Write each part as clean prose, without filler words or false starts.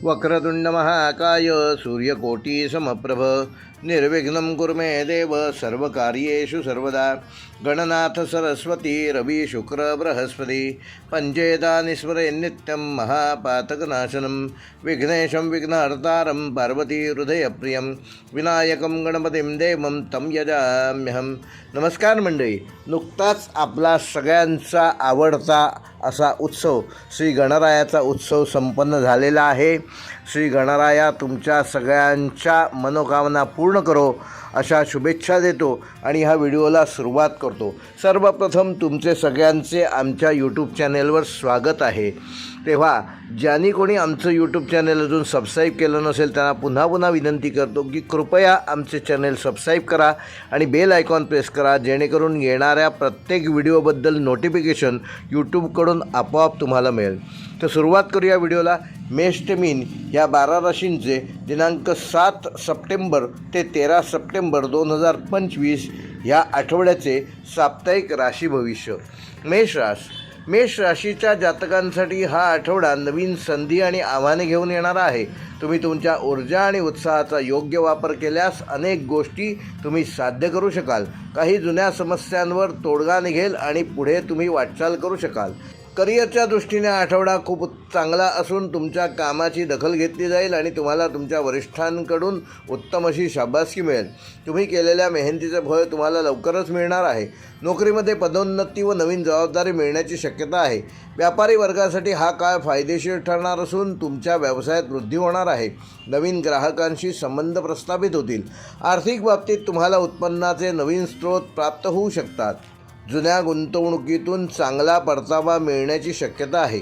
वक्रतुंड महाकाय सूर्यकोटी समप्रभ निर्विघ्नं कुरु मे देव सर्वकार्येषु सर्वदा। गणनाथ सरस्वती रवि शुक्र बृहस्पति पंचेतानि स्मरेन् नित्यं महापातकनाशनं विघ्नेशं विघ्नहर्तारं पार्वती हृदयप्रियं विनायकं गणपतिं देवं तं यजाम्यहं। नमस्कार मंडळी, नुकताच आपला सगळ्यांचा आवडता असा उत्सव श्री गणरायाचा उत्सव संपन्न झालेला आहे। श्री गणराया तुमच्या सगळ्यांच्या मनोकामना पूर्ण करो अशा शुभेच्छा देतो आणि ह्या व्हिडिओला सुरुवात करतो। सर्वप्रथम तुमचे सगळ्यांचे आमच्या यूट्यूब चॅनेलवर स्वागत आहे। तेव्हा ज्यांनी कोणी आमचं यूट्यूब चॅनल अजून सबस्क्राईब केलं नसेल त्यांना पुन्हा पुन्हा विनंती करतो की कृपया आमचे चॅनल सबस्क्राईब करा आणि बेल आयकॉन प्रेस करा, जेणेकरून येणाऱ्या प्रत्येक व्हिडिओबद्दल नोटिफिकेशन यूट्यूबकडून आपोआप तुम्हाला मिळेल। तर सुरुवात करूया व्हिडिओला। मेष ते मीन या 12 राशींचे दिनांक 7 सप्टेंबर ते 13 सप्टेंबर 2025 या आठवड्याचे साप्ताहिक राशी भविष्य। मेष राशीच्या जातकांसाठी हा आठवडा नवीन संधी आणि आव्हाने घेऊन येणारा आहे। तुम्ही तुमच्या ऊर्जा आणि उत्साहाचा योग्य वापर केल्यास अनेक गोष्टी तुम्ही साध्य करू शकाल। काही जुन्या समस्यांवर तोडगा निघेल आणि पुढे तुम्ही वाटचाल करू शकाल। करिअरच्या दृष्टीने आठवडा खूप चांगला असून तुमच्या कामाची दखल घेतली जाईल आणि तुम्हाला तुमच्या वरिष्ठांकडून उत्तम अशी शाबासकी मिळेल। तुम्ही केलेल्या मेहनतीचे फळ तुम्हाला लवकरच मिळणार आहे। नोकरीमध्ये पदोन्नती व नवीन जबाबदारी मिळण्याची शक्यता आहे। व्यापारी वर्गासाठी हा काळ फायदेशीर ठरणार असून तुमच्या व्यवसायात वृद्धी होणार आहे। नवीन ग्राहकांशी संबंध प्रस्थापित होतील। आर्थिक बाबतीत तुम्हाला उत्पन्नाचे नवीन स्रोत प्राप्त होऊ शकतात। जुन्या गुंतवणुकीतून चांगला परतावा मिळण्याची शक्यता आहे।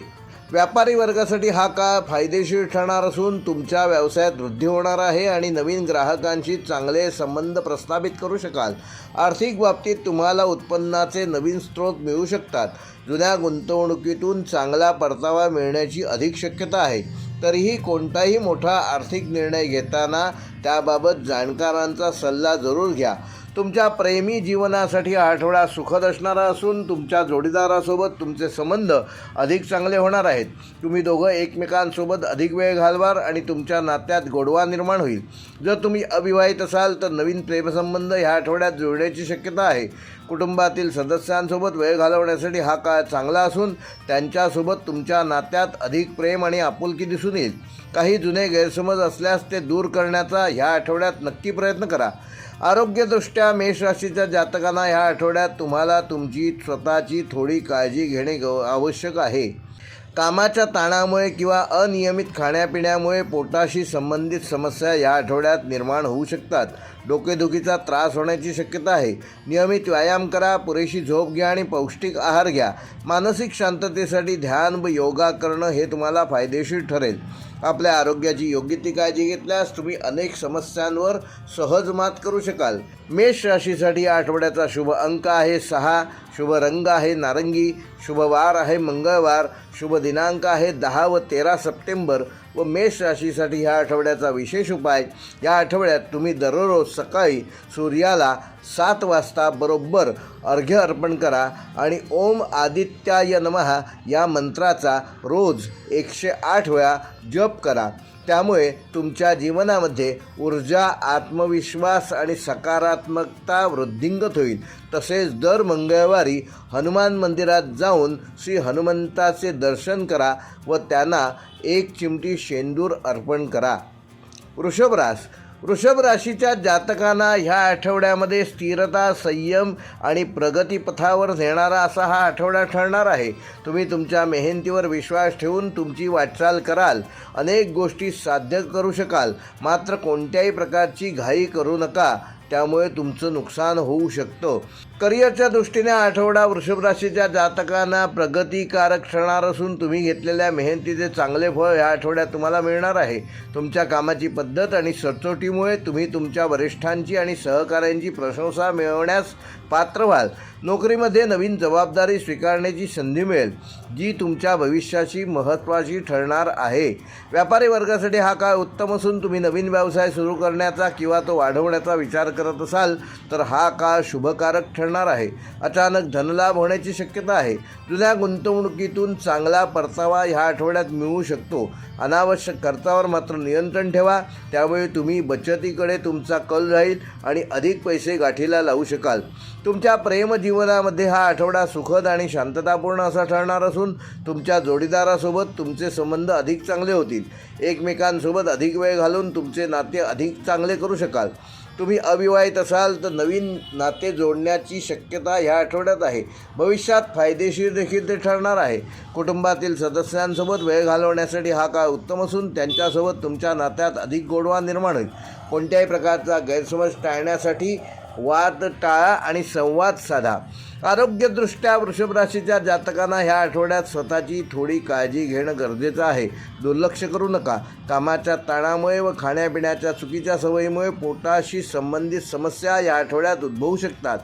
व्यापारी वर्गासाठी हा काळ फायदेशीर ठरणार असून तुमच्या व्यवसायात वृद्धी होणार आहे आणि नवीन ग्राहकांशी चांगले संबंध प्रस्थापित करू शकाल। आर्थिक बाबतीत तुम्हाला उत्पन्नाचे नवीन स्रोत मिळू शकतात। जुन्या गुंतवणुकीतून चांगला परतावा मिळण्याची अधिक शक्यता आहे। तरीही कोणताही मोठा आर्थिक निर्णय घेताना त्याबाबत जाणकारांचा सल्ला जरूर घ्या। तुमच्या प्रेमी जीवनासाठी हा आठवडा सुखद असणारा असून तुमच्या जोडीदारासोबत तुमचे संबंध अधिक चांगले होणार आहेत। तुम्ही दोघं एकमेकांसोबत अधिक वेळ घालवाल आणि तुमच्या नात्यात गोडवा निर्माण होईल। जर तुम्ही अविवाहित असाल तर नवीन प्रेमसंबंध ह्या आठवड्यात जुळण्याची शक्यता आहे। कुटुंबातील सदस्यांसोबत वेळ घालवण्यासाठी हा काळ चांगला असून त्यांच्यासोबत तुमच्या नात्यात अधिक प्रेम आणि आपुलकी दिसून येईल। काही जुने गैरसमज असल्यास ते दूर करण्याचा ह्या आठवड्यात नक्की प्रयत्न करा। आरोग्यदृष्ट्या मेष राशीच्या जातकांना ह्या आठवड्यात तुम्हाला तुमची स्वतःची थोडी काळजी घेणे आवश्यक आहे। कामाच्या ताणामुळे किंवा अनियमित खाण्यापिण्यामुळे पोटाशी संबंधित समस्या या आठवड्यात निर्माण होऊ शकतात। डोकेदुखीचा त्रास होण्याची शक्यता आहे। नियमित व्यायाम करा, पुरेशी झोप घ्या आणि पौष्टिक आहार घ्या। मानसिक शांततेसाठी ध्यान व योगा करणं हे तुम्हाला फायदेशीर ठरेल। आपल्या आरोग्याची योग्य ती काळजी घेतल्यास तुम्ही अनेक समस्यांवर सहज मात करू शकाल। मेष राशीसाठी आठवड्याचा शुभ अंक आहे 6, शुभ रंग आहे नारंगी, शुभ वार आहे मंगळवार, शुभ दिनांक आहे 10 व 13 सप्टेंबर व मेष राशीसाठी ह्या आठवड्याचा विशेष उपाय, या आठवड्यात तुम्ही दररोज सकाळी सूर्याला 7 वाजता बरोबर अर्घ्य अर्पण करा आणि ओम आदित्याय नमः या मंत्राचा रोज 108 वेळा जप करा। त्यामुळे तुमच्या जीवनामध्ये ऊर्जा, आत्मविश्वास आणि सकारात्मकता वृद्धिंगत होईल। तसेच दर मंगळवारी हनुमान मंदिरात जाऊन श्री हनुमंताचे दर्शन करा व त्यांना 1 चिमटी शेंदूर अर्पण करा। वृषभ राशीच्या जातकांना ह्या आठवड्यामध्ये स्थिरता, संयम आणि प्रगतीपथावर नेणारा असा हा आठवडा ठरणार आहे। तुम्ही तुमच्या मेहनतीवर विश्वास ठेवून तुमची वाटचाल कराल। अनेक गोष्टी साध्य करू शकाल, मात्र कोणत्याही प्रकारची घाई करू नका, त्यामुळे तुमचं नुकसान होऊ शकतं। करिअरच्या दृष्टीने आठवडा वृषभ राशीच्या जातकांना प्रगतिकारक ठरणार असून तुम्ही घेतलेल्या मेहनतीचे चांगले फळ या आठवड्यात तुम्हाला मिळणार आहे। तुमच्या कामाची पद्धत आणि सचोटीमुळे तुम्ही तुमच्या वरिष्ठांची आणि सहकाऱ्यांची प्रशंसा मिळवण्यास पात्र व्हाल। नोकरीमध्ये नवीन जबाबदारी स्वीकारण्याची संधी मिळेल, जी तुमच्या भविष्याची महत्त्वाची ठरणार आहे। व्यापारी वर्गासाठी हा काळ उत्तम असून तुम्ही नवीन व्यवसाय सुरू करण्याचा किंवा तो वाढवण्याचा विचार करत असाल तर हा काळ शुभकारक ठरणार आहे। अचानक धनलाभ होण्याची शक्यता आहे। जुन्या गुंतवणुकीतून चांगला परतावा ह्या आठवड्यात मिळू शकतो। अनावश्यक खर्चावर मात्र नियंत्रण ठेवा, त्यामुळे तुम्ही बचतीकडे तुमचा कल राहील आणि अधिक पैसे गाठीला लावू शकाल. तुमच्या प्रेमजीवनामध्ये हा आठवडा सुखद आणि शांततापूर्ण असा ठरणार असून तुमच्या जोडीदारासोबत तुमचे संबंध अधिक चांगले होतील. एकमेकांसोबत अधिक वेळ घालून तुमचे नाते अधिक चांगले करू शकाल. तुम्ही अविवाहित असाल तर नवीन नाते जोडण्याची शक्यता ह्या आठवड्यात आहे. भविष्यात फायदेशीर देखील ते ठरणार आहे. कुटुंबातील सदस्यांसोबत वेळ घालवण्यासाठी हा काळ उत्तम असून त्यांच्यासोबत तुमच्या नात्यात अधिक गोडवा निर्माण होईल. कोणत्याही प्रकारचा गैरसमज टाळण्यासाठी वाद टाळा आणि संवाद साधा. आरोग्यदृष्ट्या वृषभ राशीच्या जातकांना ह्या आठवड्यात स्वतःची थोडी काळजी घेणं गरजेचं आहे. दुर्लक्ष करू नका. कामाच्या ताणामुळे व खाण्यापिण्याच्या चुकीच्या सवयीमुळे पोटाशी संबंधित समस्या या आठवड्यात उद्भवू शकतात.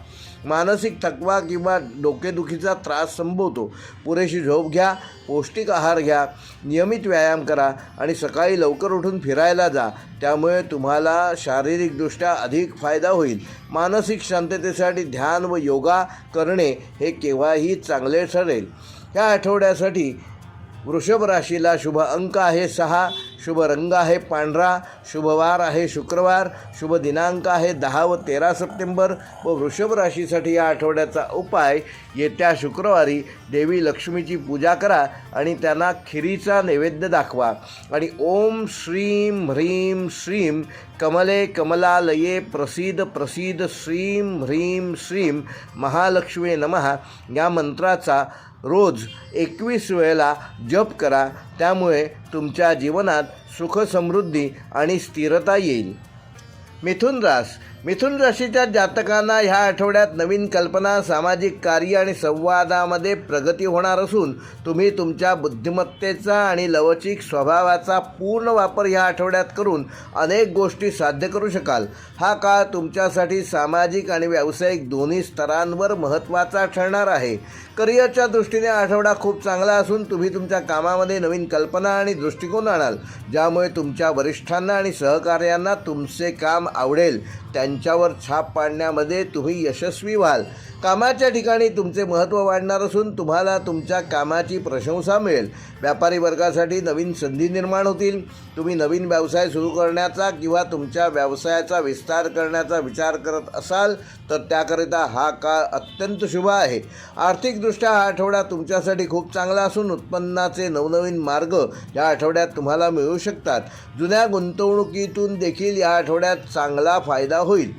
मानसिक थकवा किंवा डोकेदुखीचा त्रास संभवतो. पुरेशी झोप घ्या, पौष्टिक आहार घ्या, नियमित व्यायाम करा आणि सकाळी लवकर उठून फिरायला जा. त्यामुळे तुम्हाला शारीरिकदृष्ट्या अधिक फायदा होईल. मानसिक शांततेसाठी ध्यान व योगा करणे हे केव्हाही चांगले ठरेल. ह्या आठवड्यासाठी वृषभ राशीला शुभ अंक आहे 6, शुभ रंग आहे पांढरा, शुभवार आहे शुक्रवार, शुभ दिनांक आहे 10 व 13 सप्टेंबर. व वृषभ राशीसाठी या आठवड्याचा उपाय, येत्या शुक्रवारी देवी लक्ष्मीची पूजा करा आणि त्यांना खिरीचा नैवेद्य दाखवा आणि ओम श्रीं ह्रीं श्रीं कमले कमलालये प्रसीद प्रसीद श्रीं ह्रीं श्रीं महालक्ष्मी नमः या मंत्राचा रोज 21 वेळेला जप करा. त्यामुळे तुमच्या जीवनात सुख समृद्धी आणि स्थिरता येईल. मिथुन राशीच्या जातकांना ह्या आठवड्यात नवीन कल्पना, सामाजिक कार्य आणि संवादामध्ये प्रगती होणार असून तुम्ही तुमच्या बुद्धिमत्तेचा आणि लवचिक स्वभावाचा पूर्ण वापर ह्या आठवड्यात करून अनेक गोष्टी साध्य करू शकाल. हा काळ तुमच्यासाठी सामाजिक आणि व्यावसायिक दोन्ही स्तरांवर महत्त्वाचा ठरणार आहे. करिअरच्या दृष्टीने आठवडा खूप चांगला असून तुम्ही तुमच्या कामामध्ये नवीन कल्पना आणि दृष्टिकोन आणाल, ज्यामुळे तुमच्या वरिष्ठांना आणि सहकार्यांना तुमचे काम आवडेल. त्यांच्यावर छाप पाडण्यामध्ये तुम्ही यशस्वी व्हाल. कामाच्या ठिकाणी तुमचे महत्त्व वाढणार असून तुम्हाला तुमच्या कामाची प्रशंसा मिळेल. व्यापारी वर्गासाठी नवीन संधी निर्माण होतील. तुम्ही नवीन व्यवसाय सुरू करण्याचा किंवा तुमच्या व्यवसायाचा विस्तार करण्याचा विचार करत असाल तर त्याकरिता हा काळ अत्यंत शुभ आहे. आर्थिकदृष्ट्या हा आठवडा तुमच्यासाठी खूप चांगला असून उत्पन्नाचे नवनवीन मार्ग या आठवड्यात तुम्हाला मिळू शकतात. जुन्या गुंतवणुकीतून देखील या आठवड्यात चांगला फायदा होईल,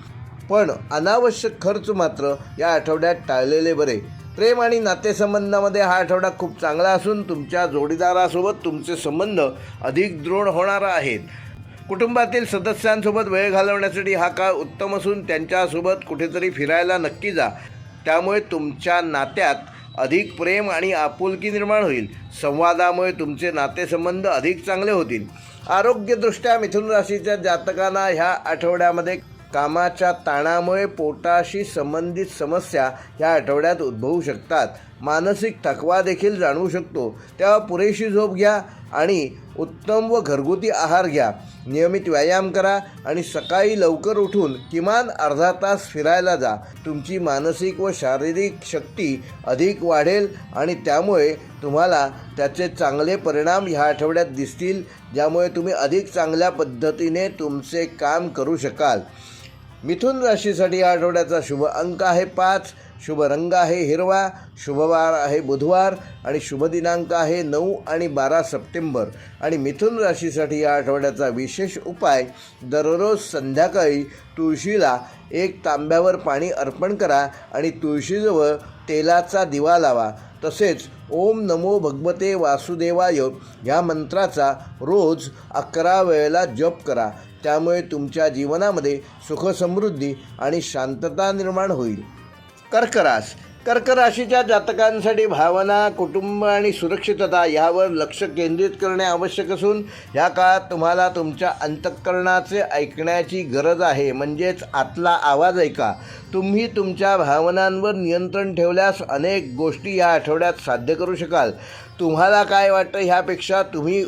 पण अनावश्यक खर्च मात्र या आठवड्यात टाळलेले बरे. प्रेम आणि नातेसंबंधामध्ये हा आठवडा खूप चांगला असून तुमच्या जोडीदारासोबत तुमचे संबंध अधिक दृढ होणार आहेत. कुटुंबातील सदस्यांसोबत वेळ घालवण्यासाठी हा काळ उत्तम असून त्यांच्यासोबत कुठेतरी फिरायला नक्की जा. त्यामुळे तुमच्या नात्यात अधिक प्रेम आणि आपुलकी निर्माण होईल. संवादामुळे तुमचे नातेसंबंध अधिक चांगले होतील. आरोग्यदृष्ट्या मिथुन राशीच्या जातकांना ह्या आठवड्यामध्ये कामाच्या ताणामुळे पोटाशी संबंधित समस्या ह्या आठवड्यात उद्भवू शकतात. मानसिक थकवा देखील जाणवू शकतो. तेव्हा पुरेशी झोप घ्या आणि उत्तम व घरगुती आहार घ्या. नियमित व्यायाम करा आणि सकाळी लवकर उठून किमान अर्धा तास फिरायला जा. तुमची मानसिक व शारीरिक शक्ती अधिक वाढेल आणि त्यामुळे तुम्हाला त्याचे चांगले परिणाम ह्या आठवड्यात दिसतील, ज्यामुळे तुम्ही अधिक चांगल्या पद्धतीने तुमचे काम करू शकाल. मिथुन राशीसाठी या आठवड्याचा शुभ अंक आहे 5, शुभ रंग आहे हिरवा, शुभवार आहे बुधवार आणि शुभ दिनांक आहे 9 आणि 12 सप्टेंबर. आणि मिथुन राशीसाठी या आठवड्याचा विशेष उपाय, दररोज संध्याकाळी तुळशीला 1 तांब्यावर पाणी अर्पण करा आणि तुळशीजवळ तेलाचा दिवा लावा. तसेच ओम नमो भगवते वासुदेवाय ह्या मंत्राचा रोज 11 वेळेला जप करा. त्यामुळे तुमच्या जीवनामध्ये सुख समृद्धी आणि शांतता निर्माण होईल. कर्क राशीच्या जातकांसाठी भावना, कुटुंब आणि सुरक्षितता यावर लक्ष केंद्रित करणे आवश्यक असून ह्या काळात तुम्हाला तुमच्या अंतःकरणाचे ऐकण्याची गरज आहे. म्हणजेच आतला आवाज ऐका. तुम्ही तुमच्या भावनांवर नियंत्रण ठेवल्यास अनेक गोष्टी या आठवड्यात साध्य करू शकाल. तुम्हाला काय वाटतं ह्यापेक्षा तुम्ही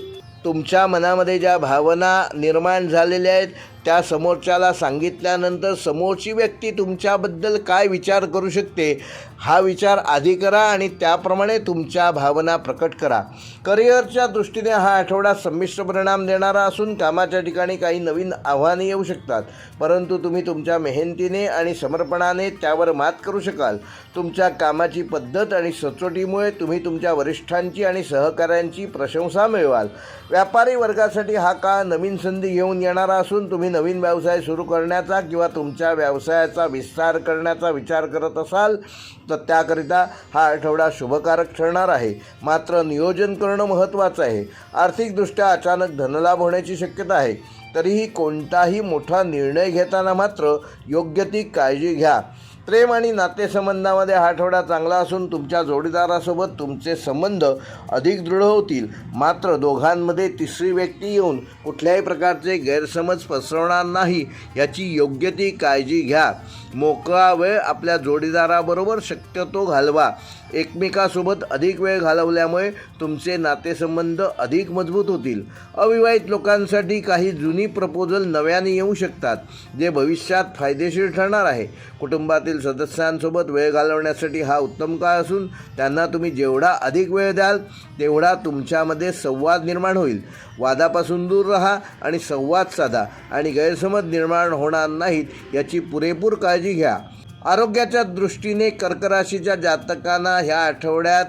तुमच्या मनामध्ये ज्या भावना निर्माण झालेल्या आहेत त्या समोरच्याला सांगितल्यानंतर समोरची व्यक्ती तुमच्याबद्दल काय विचार करू शकते हा विचार आधी करा आणि त्याप्रमाणे तुमच्या भावना प्रकट करा. करिअरच्या दृष्टीने हा आठवडा संमिश्र परिणाम देणारा असून कामाच्या ठिकाणी काही नवीन आव्हाने येऊ शकतात, परंतु तुम्ही तुमच्या मेहनतीने आणि समर्पणाने त्यावर मात करू शकाल. तुमच्या कामाची पद्धत आणि सचोटीमुळे तुम्ही तुमच्या वरिष्ठांची आणि सहकाऱ्यांची प्रशंसा मिळवाल. व्यापारी वर्गासाठी हा काळ नवीन संधी घेऊन येणारा असून तुम्ही नवीन व्यवसाय सुरू करण्याचा किंवा तुमच्या व्यवसायाचा विस्तार करण्याचा विचार करत असाल तर त्याकरिता हा आठवडा शुभकारक ठरणार आहे. मात्र नियोजन करणं महत्त्वाचं आहे. आर्थिकदृष्ट्या अचानक धनलाभ होण्याची शक्यता आहे. तरीही कोणताही मोठा निर्णय घेताना मात्र योग्य ती काळजी घ्या. प्रेम आणि नातेसंबंधामध्ये हा आठवडा चांगला असून तुमच्या जोडीदारासोबत तुमचे संबंध अधिक दृढ होतील. मात्र दोघांमध्ये तिसरी व्यक्ती येऊन कुठल्याही प्रकारचे गैरसमज पसरवणार नाही याची योग्य ती काळजी घ्या. मोकळा वेळ आपल्या जोडीदाराबरोबर शक्यतो घालवा. एकमेकांसोबत अधिक वेळ घालवल्यामुळे तुमचे नातेसंबंध अधिक मजबूत होतील. अविवाहित लोकांसाठी काही जुनी प्रपोजल नव्याने येऊ शकतात जे भविष्यात फायदेशीर ठरणार आहे. कुटुंबातील सदस्यांसोबत वेळ घालवण्यासाठी हा उत्तम काळ असून त्यांना तुम्ही जेवढा अधिक वेळ द्याल तेवढा तुमच्यामध्ये संवाद निर्माण होईल. वादापासून दूर राहा आणि संवाद साधा आणि गैरसमज निर्माण होणार नाहीत याची पुरेपूर काळजी घ्या. आरोग्याच्या दृष्टीने कर्क राशीच्या जातकांना ह्या आठवड्यात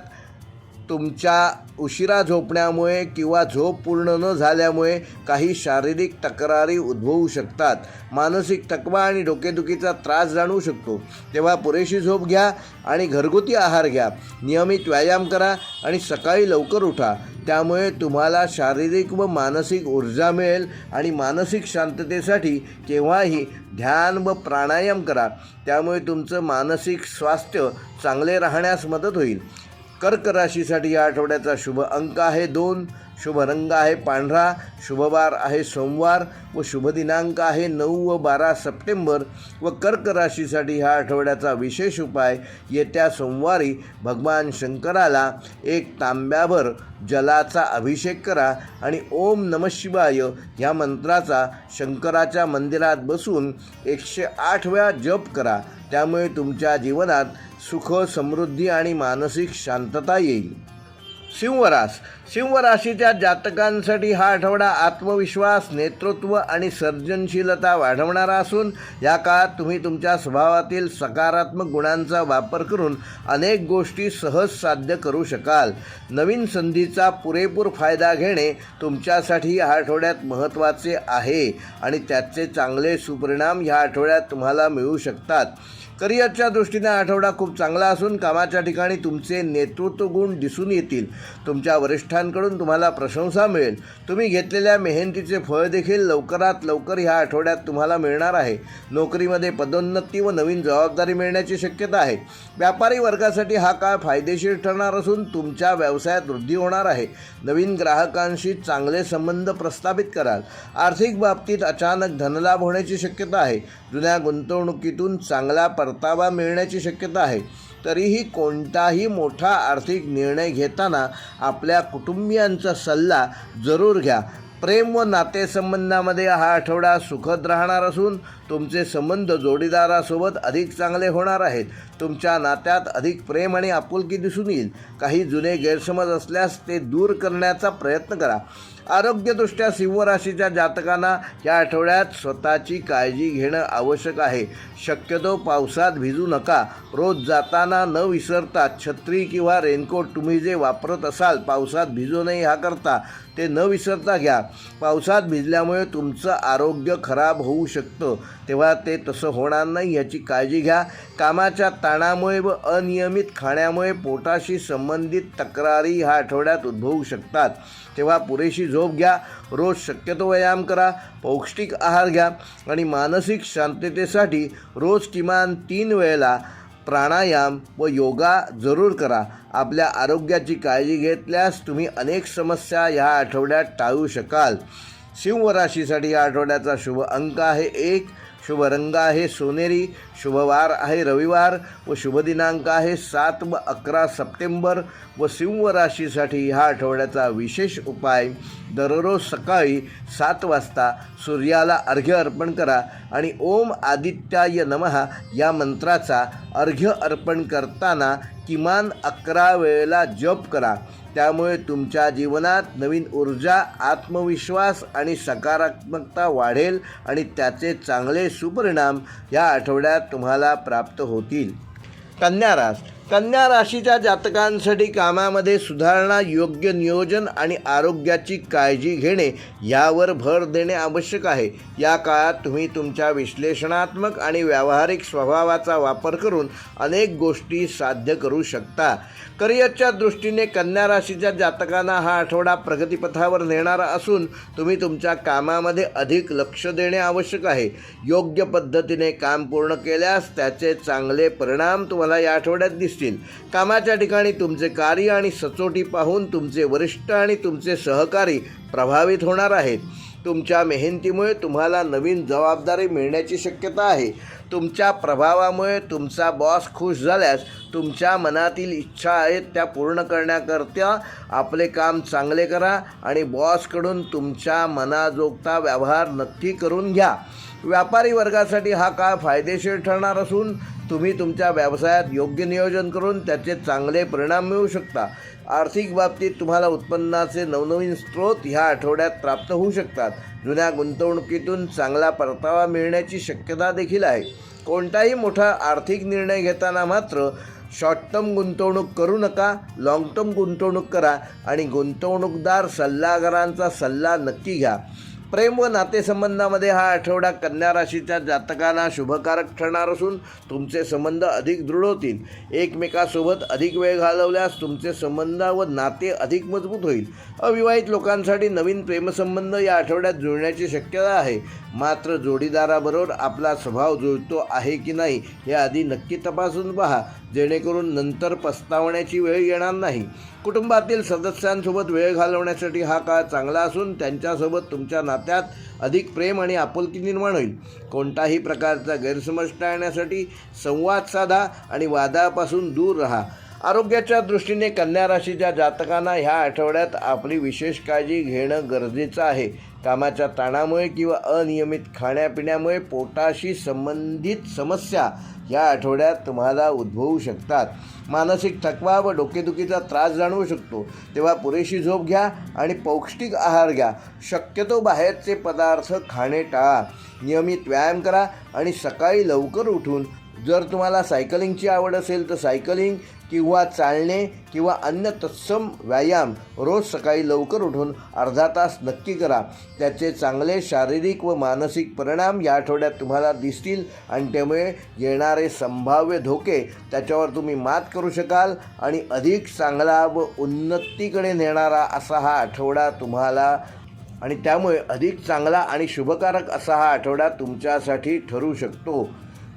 तुमच्या उशिरा झोपण्यामुळे किंवा झोप पूर्ण न झाल्यामुळे काही शारीरिक तक्रारी उद्भवू शकतात. मानसिक थकवा आणि डोकेदुखीचा त्रास जाणवू शकतो. तेव्हा पुरेशी झोप घ्या आणि घरगुती आहार घ्या. नियमित व्यायाम करा आणि सकाळी लवकर उठा. त्यामुळे तुम्हाला शारीरिक व मानसिक ऊर्जा मिळेल आणि मानसिक शांततेसाठी केव्हाही ध्यान व प्राणायाम करा. त्यामुळे तुमचं मानसिक स्वास्थ्य चांगले राहण्यास मदत होईल. कर्क राशीसाठी या आठवड्याचा शुभ अंक आहे 2, शुभ रंग आहे पांढरा, शुभवार आहे सोमवार व शुभ दिनांक आहे 9 व 12 सप्टेंबर. व कर्क राशीसाठी ह्या आठवड्याचा विशेष उपाय येत्या सोमवारी भगवान शंकराला 1 तांब्याभर जलाचा अभिषेक करा आणि ओम नमः शिवाय ह्या मंत्राचा शंकराच्या मंदिरात बसून 108 वेळा जप करा. त्यामुळे तुमच्या जीवनात सुख, समृद्धी आणि मानसिक शांतता येईल. सिंह राशीच्या जातकांसाठी हा आठवडा आत्मविश्वास, नेतृत्व आणि सर्जनशीलता वाढवणारा असून या काळात तुम्ही तुमच्या स्वभावातील सकारात्मक गुणांचा वापर करून अनेक गोष्टी सहज साध्य करू शकाल. नवीन संधीचा पुरेपूर फायदा घेणे तुमच्यासाठी या आठवड्यात महत्त्वाचे आहे आणि त्याचे चांगले सुपरिणाम या आठवड्यात तुम्हाला मिळू शकतात. करिअरच्या दृष्टीने आठवडा खूप चांगला असून कामाच्या ठिकाणी तुमचे नेतृत्व गुण दिसून येतील. तुमच्या वरिष्ठांकडून तुम्हाला प्रशंसा मिळेल. तुम्ही घेतलेल्या मेहनतीचे फळ देखील लवकरात लवकर ह्या आठवड्यात तुम्हाला मिळणार आहे. नोकरीमध्ये पदोन्नती व नवीन जबाबदारी मिळण्याची शक्यता आहे. व्यापारी वर्गासाठी हा काळ फायदेशीर ठरणार असून तुमच्या व्यवसायात वृद्धी होणार आहे. नवीन ग्राहकांशी चांगले संबंध प्रस्थापित कराल. आर्थिक बाबतीत अचानक धनलाभ होण्याची शक्यता आहे. जुन्या गुंतवणुकीतून चांगला परतावा मिळण्याची शक्यता आहे. तरीही कोणताही मोठा आर्थिक निर्णय घेताना आपल्या कुटुंबियांचा सल्ला जरूर घ्या. प्रेम व नातेसंबंधामध्ये हा आठवडा सुखद राहणार असून तुमचे संबंध जोडीदारासोबत अधिक चांगले होणार आहेत. तुमच्या नात्यात अधिक प्रेम आणि आपुलकी दिसून येईल. काही जुने गैरसमज असल्यास ते दूर करण्याचा प्रयत्न करा. आरोग्यदृष्ट्या सिंह राशीच्या जातकांना या आठवड्यात स्वतःची काळजी घेणं आवश्यक आहे. शक्यतो पावसात भिजू नका. रोज जाताना न विसरता छत्री किंवा रेनकोट तुम्ही जे वापरत असाल पावसात भिजू नये ह्याकरता ते न विसरता घ्या. पावसात भिजल्यामुळे तुमचं आरोग्य खराब होऊ शकतं, तेव्हा ते तसं होणार नाही याची काळजी घ्या. कामाच्या ताणामुळे व अनियमित खाण्यामुळे पोटाशी संबंधित तक्रारी ह्या आठवड्यात उद्भवू शकतात, तेव्हा पुरेशी झोप घ्या. रोज शक्यतो व्यायाम करा, पौष्टिक आहार घ्या आणि मानसिक शांततेसाठी रोज किमान 3 वेळेला प्राणायाम व योगा जरूर करा. आपल्या आरोग्याची काळजी घेतल्यास तुम्ही अनेक समस्या ह्या आठवड्यात टाळू शकाल. सिंह राशीसाठी या आठवड्याचा शुभ अंक आहे 1, शुभ रंग आहे सोनेरी, शुभवार आहे रविवार व शुभ दिनांक आहे 7 व 11 सप्टेंबर व सिंह राशीसाठी ह्या आठवड्याचा विशेष उपाय दररोज सकाळी 7 वाजता सूर्याला अर्घ्य अर्पण करा आणि ओम आदित्याय नमः या मंत्राचा अर्घ्य अर्पण करताना किमान 11 वेळेला जप करा. त्यामुळे तुमच्या जीवनात नवीन ऊर्जा, आत्मविश्वास आणि सकारात्मकता वाढेल आणि त्याचे चांगले सुपरिणाम या आठवड्यात तुम्हाला प्राप्त होतील. कन्या राशीच्या जातकांसाठी कामामध्ये सुधारणा, योग्य नियोजन आणि आरोग्याची काळजी घेणे यावर भर देणे आवश्यक आहे. या काळात तुम्ही तुमच्या विश्लेषणात्मक आणि व्यावहारिक स्वभावाचा वापर करून अनेक गोष्टी साध्य करू शकता. करिअरच्या दृष्टीने कन्या राशीच्या जातकांना हा आठवडा प्रगतीपथावर नेणारा असून तुम्ही तुमच्या कामामध्ये अधिक लक्ष देणे आवश्यक आहे. योग्य पद्धतीने काम पूर्ण केल्यास त्याचे चांगले परिणाम तुम्हाला या आठवड्यात दिसतील. कामाच्या ठिकाणी तुमचे कार्य आणि सचोटी पाहून तुमचे वरिष्ठ आणि तुमचे सहकारी प्रभावित होणार आहेत. तुमच्या मेहनतीमुळे तुम्हाला नवीन जबाबदारी मिळण्याची शक्यता आहे. तुमच्या प्रभावामुळे तुमचा बॉस खुश झाल्यास तुमच्या मनातील इच्छा आहेत त्या पूर्ण करण्याकरता आपले काम चांगले करा आणि बॉसकडून तुमच्या मनाजोगता व्यवहार नक्की करून घ्या. व्यापारी वर्गासाठी हा काळ फायदेशीर ठरणार असून तुम्ही तुमच्या व्यवसायात योग्य नियोजन करून त्याचे चांगले परिणाम मिळवू शकता. आर्थिक बाबतीत तुम्हाला उत्पन्नाचे नवनवीन स्रोत ह्या आठवड्यात प्राप्त होऊ शकतात. जुन्या गुंतवणुकीतून चांगला परतावा मिळण्याची शक्यता देखील आहे. कोणताही मोठा आर्थिक निर्णय घेताना मात्र शॉर्ट टर्म गुंतवणूक करू नका, लाँग टर्म गुंतवणूक करा आणि गुंतवणूकदार सल्लागारांचा सल्ला नक्की घ्या. प्रेम व नातेसंबंधामध्ये हा आठवडा कन्या राशीच्या जातकांना शुभकारक ठरणार असून तुमचे संबंध अधिक दृढ होतील. एकमेकांसोबत अधिक वेळ घालवल्यास तुमचे संबंध व नाते अधिक मजबूत होईल. अविवाहित लोकांसाठी नवीन प्रेमसंबंध या आठवड्यात जुळण्याची शक्यता आहे. मात्र जोडीदाराबरोबर आपला स्वभाव जुळतो आहे की नाही हे आधी नक्की तपासून पहा, जेणेकरून नंतर पस्तावण्याची वेळ येणार नाही. कुटुंबातील सदस्यांसोबत वेळ घालवण्यासाठी हा काळ चांगला असून त्यांच्यासोबत तुमच्या नात्यात अधिक प्रेम आणि आपुलकी निर्माण होईल. कोणताही प्रकारचा गैरसमज टाळण्यासाठी संवाद साधा आणि वादापासून दूर राहा. आरोग्याच्या दृष्टीने कन्या राशीच्या जातकांना ह्या आठवड्यात आपली विशेष काळजी घेणं गरजेचं आहे. कामाच्या ताणामुळे किंवा अनियमित खाण्यापिण्यामुळे पोटाशी संबंधित समस्या या आठवड्यात तुम्हाला उद्भवू शकतात. मानसिक थकवा व डोकेदुखीचा त्रास जाणवू शकतो. तेव्हा पुरेशी झोप घ्या आणि पौष्टिक आहार घ्या. शक्यतो बाहेरचे पदार्थ खाणे टाळा. नियमित व्यायाम करा आणि सकाळी लवकर उठून जर तुम्हाला सायकलिंगची आवड असेल तर सायकलिंग किंवा चालणे किंवा अन्य तत्सम व्यायाम रोज सकाळी लवकर उठून अर्धा तास नक्की करा. त्याचे चांगले शारीरिक व मानसिक परिणाम या आठवड्यात तुम्हाला दिसतील आणि त्यामुळे येणारे संभाव्य धोके त्याच्यावर तुम्ही मात करू शकाल आणि अधिक चांगला व उन्नतीकडे नेणारा असा हा आठवडा तुम्हाला आणि त्यामुळे अधिक चांगला आणि शुभकारक असा हा आठवडा तुमच्यासाठी ठरू शकतो.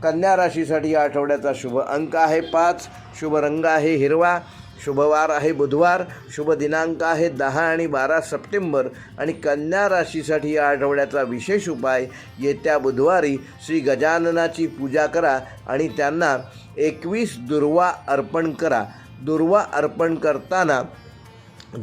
कन्या राशीसाठी या आठवड्याचा शुभ अंक आहे 5, शुभ रंग आहे हिरवा, शुभवार आहे बुधवार, शुभ दिनांक आहे 10 आणि 12 सप्टेंबर आणि कन्या राशीसाठी या आठवड्याचा विशेष उपाय येत्या बुधवारी श्री गजाननाची पूजा करा आणि त्यांना 21 दुर्वा अर्पण करा. दुर्वा अर्पण करताना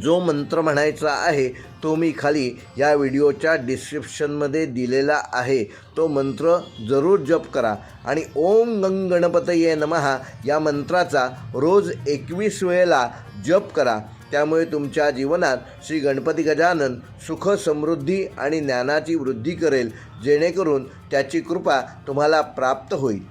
जो मंत्र म्हणायचा आहे तो मी खाली या व्हिडिओच्या डिस्क्रिप्शनमध्ये दिलेला आहे. तो मंत्र जरूर जप करा आणि ओम गंग गणपतये नमः या मंत्राचा रोज 21 वेळेला जप करा. त्यामुळे तुमच्या जीवनात श्री गणपती गजानन सुख, समृद्धी आणि ज्ञानाची वृद्धी करेल, जेणेकरून त्याची कृपा तुम्हाला प्राप्त होईल.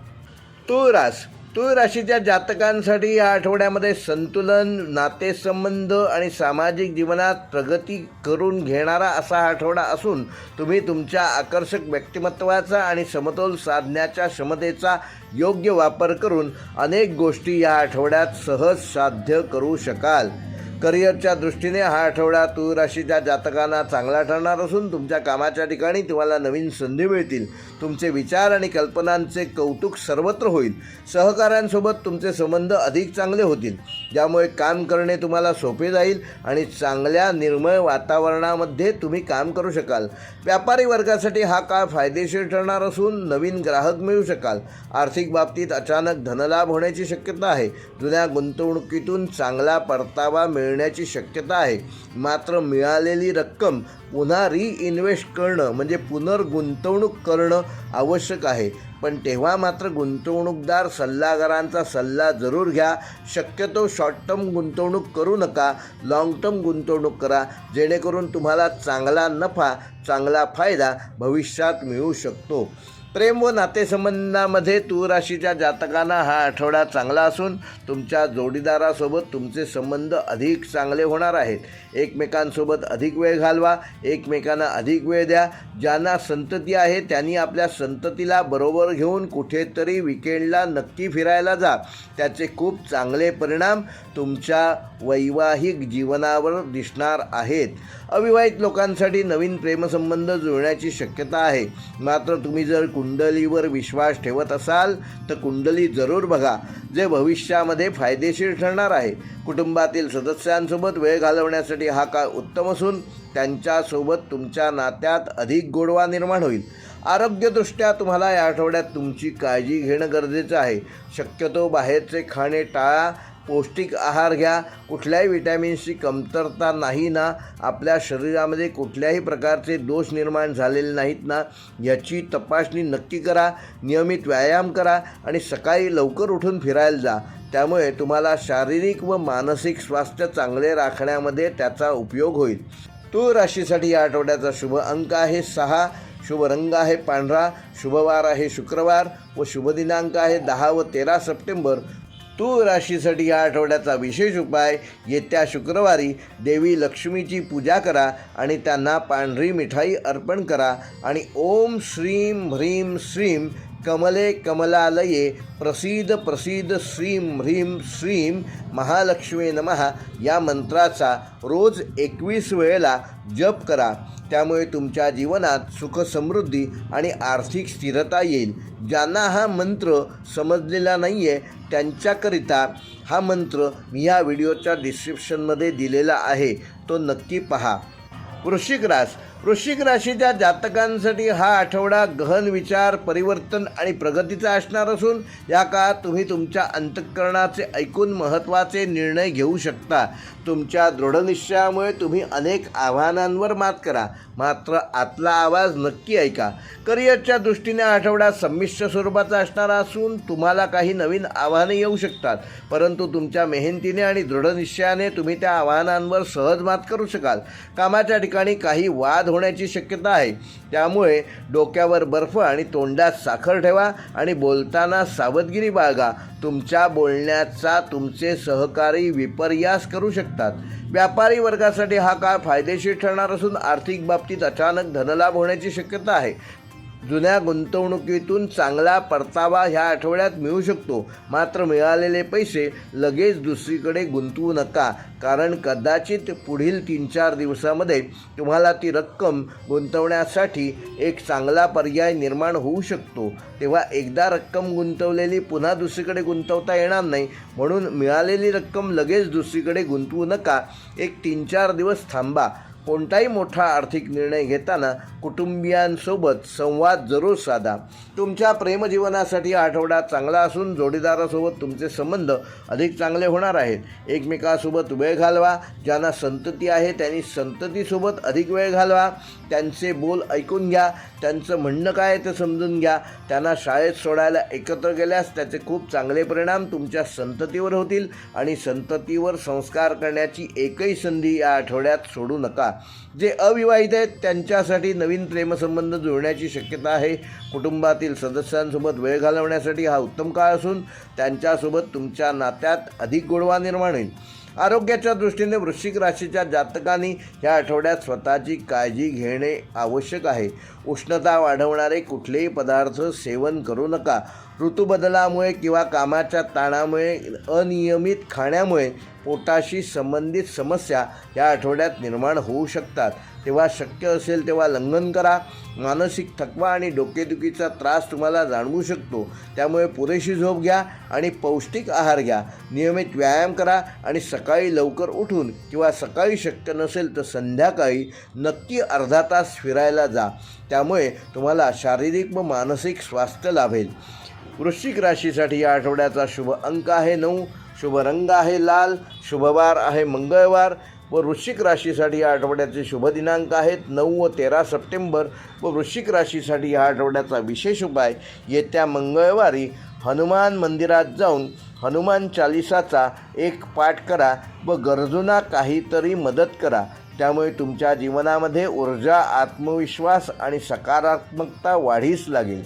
तुळ राशीच्या जातकांसाठी या आठवड्यामध्ये संतुलन, नातेसंबंध आणि सामाजिक जीवनात प्रगती करून घेणारा असा आठवडा असून तुम्ही तुमच्या आकर्षक व्यक्तिमत्वाचा आणि समतोल साधण्याच्या क्षमतेचा योग्य वापर करून अनेक गोष्टी या आठवड्यात सहज साध्य करू शकाल. करिअरच्या दृष्टीने हा आठवडा तूळ राशीच्या जातकांना चांगला ठरणार असून तुमच्या कामाच्या ठिकाणी तुम्हाला नवीन संधी मिळतील. तुमचे विचार आणि कल्पनांचे कौतुक सर्वत्र होईल. सहकाऱ्यांसोबत तुमचे संबंध अधिक चांगले होतील, ज्यामुळे काम करणे तुम्हाला सोपे जाईल आणि चांगल्या निर्मळ वातावरणामध्ये तुम्ही काम करू शकाल. व्यापारी वर्गासाठी हा काळ फायदेशीर ठरणार असून नवीन ग्राहक मिळू शकाल. आर्थिक बाबतीत अचानक धनलाभ होण्याची शक्यता आहे. जुन्या गुंतवणुकीतून चांगला परतावा मिळण्याची शक्यता आहे. मात्र मिळालेली रक्कम पुन्हा रिइन्व्हेस्ट करणं म्हणजे पुनर्गुंतवणूक करणं आवश्यक आहे. पण तेव्हा मात्र गुंतवणूकदार सल्लागारांचा सल्ला जरूर घ्या. शक्यतो शॉर्ट टर्म गुंतवणूक करू नका, लाँग टर्म गुंतवणूक करा, जेणेकरून तुम्हाला चांगला नफा, चांगला फायदा भविष्यात मिळू शकतो. प्रेम व नातेसंबंधामध्ये तूळ राशीच्या जातकांना हा आठवडा चांगला असून तुमच्या जोडीदारासोबत तुमचे संबंध अधिक चांगले होणार आहेत. एकमेकांसोबत अधिक वेळ घालवा, एकमेकांना अधिक वेळ द्या. ज्यांना संतती आहे त्यांनी आपल्या संततीला बरोबर घेऊन कुठेतरी विकेंडला नक्की फिरायला जा. त्याचे खूप चांगले परिणाम तुमच्या वैवाहिक जीवनावर दिसणार आहेत. अविवाहित लोकांसाठी नवीन प्रेमसंबंध जुळण्याची शक्यता आहे. मात्र तुम्ही जर कुंडलीवर विश्वास ठेवत असाल तर कुंडली जरूर बघा, जे भविष्यामध्ये फायदेशीर ठरणार आहे. कुटुंबातील सदस्यांसोबत वेळ घालवण्यासाठी हा काळ उत्तम असून त्यांच्यासोबत तुमच्या नात्यात अधिक गोडवा निर्माण होईल. आरोग्यदृष्ट्या तुम्हाला या आठवड्यात तुमची काळजी घेणं गरजेचं आहे. शक्यतो बाहेरचे खाणे टाळा, पौष्टिक आहार घ्या. कुठल्याही विटॅमिन्सची कमतरता नाही ना, आपल्या शरीरामध्ये कुठल्याही प्रकारचे दोष निर्माण झालेले नाहीत ना, याची तपासणी नक्की करा. नियमित व्यायाम करा आणि सकाळी लवकर उठून फिरायला जा. त्यामुळे तुम्हाला शारीरिक व मानसिक स्वास्थ्य चांगले राखण्यामध्ये त्याचा उपयोग होईल. तूळ राशीसाठी या आठवड्याचा शुभ अंक आहे 6, शुभ रंग आहे पांढरा, शुभवार आहे शुक्रवार व शुभ दिनांक आहे 10 व 13 सप्टेंबर. तूळ राशीसाठी या आठवड्याचा विशेष उपाय, येत्या शुक्रवारी देवी लक्ष्मीची पूजा करा आणि त्यांना पांढरी मिठाई अर्पण करा आणि ओम श्रीं ह्रीं श्रीं कमले कमलालये प्रसीद प्रसीद श्रीं ह्रीं श्रीं महालक्ष्मी नमः या मंत्राचा रोज 21 वेळेला जप करा. त्यामुळे तुमच्या जीवनात सुख, समृद्धी आणि आर्थिक स्थिरता येईल. ज्यांना हा मंत्र समजलेला नाही आहे त्यांच्याकरिता हा मंत्र मी या व्हिडिओच्या डिस्क्रिप्शनमध्ये दिलेला आहे, तो नक्की पहा. वृश्चिक राशीच्या जातकांसाठी हा आठवडा गहन विचार, परिवर्तन आणि प्रगतीचा असणार असून या काळात तुम्ही तुमच्या अंतःकरणाचे ऐकून महत्त्वाचे निर्णय घेऊ शकता. तुमच्या दृढनिश्चयामुळे तुम्ही अनेक आव्हानांवर मात करा, मात्र आतला आवाज नक्की ऐका. करिअरच्या दृष्टीने आठवडा संमिश्र स्वरूपाचा असणारा असून तुम्हाला काही नवीन आव्हाने येऊ शकतात, परंतु तुमच्या मेहनतीने आणि दृढनिश्चयाने तुम्ही त्या आव्हानांवर सहज मात करू शकाल. कामाच्या ठिकाणी काही वाद होण्याची शक्यता आहे, त्यामुळे डोक्यावर बर्फ आणि तोंडात साखर ठेवा आणि बोलताना सावधगिरी बाळगा. तुमच्या बोलण्याचा तुमचे सहकारी विपर्यास करू शकतात. व्यापारी वर्गासाठी हा काळ फायदेशीर ठरणार असून आर्थिक बाबतीत अचानक धनलाभ होण्याची शक्यता आहे. जुन्या गुंतवणुकीतून चांगला परतावा ह्या आठवड्यात मिळू शकतो. मात्र मिळालेले पैसे लगेच दुसरीकडे गुंतवू नका, कारण कदाचित पुढील 3-4 दिवसामध्ये तुम्हाला ती रक्कम गुंतवण्यासाठी एक चांगला पर्याय निर्माण होऊ शकतो. तेव्हा एकदा रक्कम गुंतवलेली पुन्हा दुसरीकडे गुंतवता येणार नाही, म्हणून मिळालेली रक्कम लगेच दुसरीकडे गुंतवू नका. एक 3-4 दिवस थांबा. कोणताही मोठा आर्थिक निर्णय घेताना कुटुंबियांसोबत संवाद जरूर साधा. तुमच्या प्रेमजीवनासाठी आठवडा चांगला असून जोडीदारासोबत तुमचे संबंध अधिक चांगले होणार आहेत. एकमेकांसोबत वेळ घालवा. ज्यांना संतती आहे त्यांनी संततीसोबत अधिक वेळ घालवा. त्यांचे बोल ऐकून घ्या, त्यांचं म्हणणं काय ते समजून घ्या. त्यांना शाळेत सोडायला एकत्र गेल्यास त्याचे खूप चांगले परिणाम तुमच्या संततीवर होतील आणि संततीवर संस्कार करण्याची एकही संधी या आठवड्यात सोडू नका. जे अविवाहित आहेत त्यांच्यासाठी नवीन प्रेमसंबंध जुळण्याची शक्यता आहे. कुटुंबातील सदस्यांसोबत वेळ घालवण्यासाठी हा उत्तम काळ असून त्यांच्यासोबत तुमच्या नात्यात अधिक गोडवा निर्माण होईल. आरोग्याच्या दृष्टीने वृश्चिक राशीच्या जातकांनी या आठवड्यात स्वतःची काळजी घेणे आवश्यक आहे. उष्णता वाढवणारे कुठलेही पदार्थ सेवन करू नका. ऋतूबदलामुळे किंवा कामाच्या ताणामुळे अनियमित खाण्यामुळे पोटाशी संबंधित समस्या या आठवड्यात निर्माण होऊ शकतात. तेव्हा शक्य असेल तेव्हा लंघन करा. मानसिक थकवा आणि डोकेदुखीचा त्रास तुम्हाला जाणवू शकतो. त्यामुळे पुरेशी झोप घ्या आणि पौष्टिक आहार घ्या. नियमित व्यायाम करा आणि सकाळी लवकर उठून किंवा सकाळी शक्य नसेल तर संध्याकाळी नक्की अर्धा तास फिरायला जा. त्यामुळे तुम्हाला शारीरिक व मानसिक स्वास्थ्य लाभेल. वृश्चिक राशीसाठी या आठवड्याचा शुभ अंक आहे 9. शुभ रंग आहे लाल. शुभवार आहे मंगळवार. व वृश्चिक राशीसाठी या आठवड्याचे शुभ दिनांक आहेत 9 व 13 सप्टेंबर. व वृश्चिक राशीसाठी या आठवड्याचा विशेष उपाय, येत्या मंगळवारी हनुमान मंदिरात जाऊन हनुमान चालिसाचा एक पाठ करा व गरजूंना काहीतरी मदत करा. त्यामुळे तुमच्या जीवनामध्ये ऊर्जा, आत्मविश्वास आणि सकारात्मकता वाढीस लागेल.